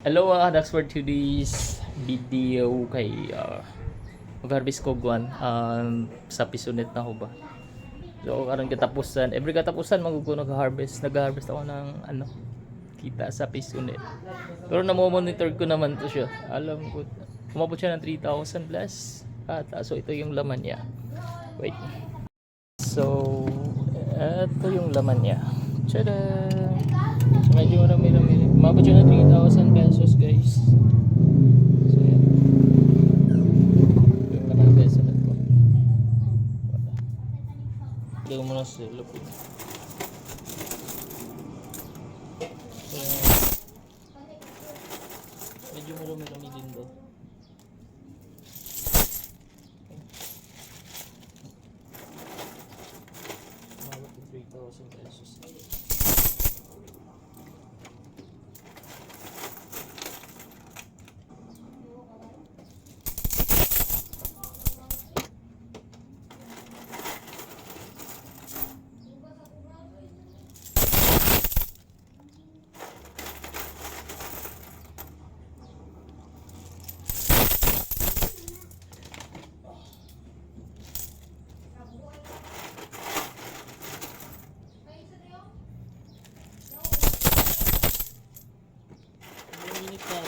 Hello that's for today's video kay mag-harvest ko guwan sa pisonet na ko ba. So karon katapusan, every katapusan nag-harvest ako ng kita sa pisonet. Pero na-monitor ko naman to siya. Alam ko umabot siya ng 3,000 plus. So ito yung laman niya. Wait. So ito yung laman niya. Tada! So medyo marami. Umabot siya ng 3,000 pesos guys. So yan. Yung laman ng peso na ito. Hindi ko muna sa lupin. So yan. Medyo marami din do. Umabot ng 3,000 pesos.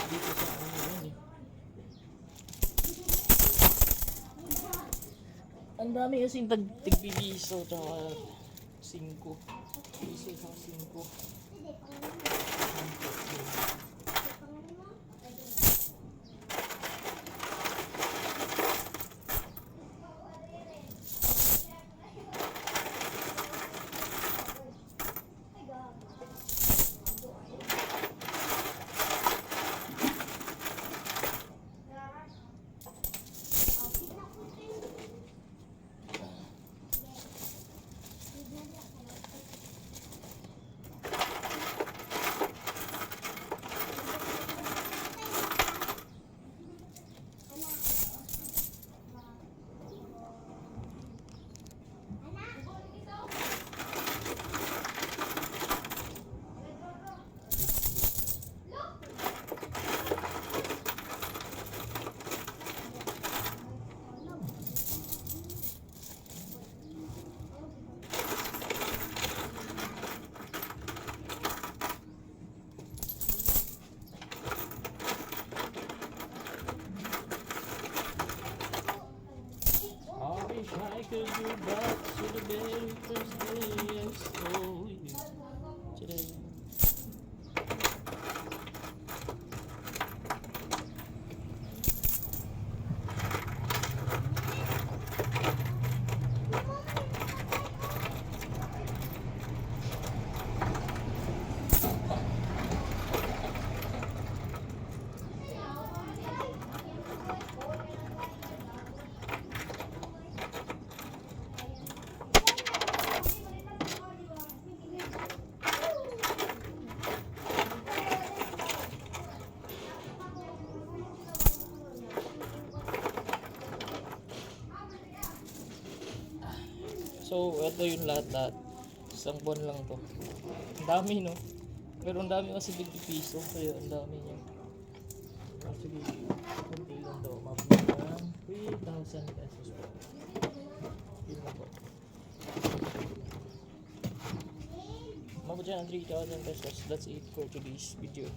Dito sa yun eh. Ang dami kasi tigbibiso tsaka 5 piso sa 5. I could go back to the very first day I saw you today. So, ito yung lahat. Isang buwan lang to. Ang dami, no? Pero ang dami kasi 50 piso. Kaya ang dami niya. Actually, kunti lang daw. Mabot ng 3,000 pesos po. Yun na po. Mabot siya ng 3,000 pesos. That's it for today's video.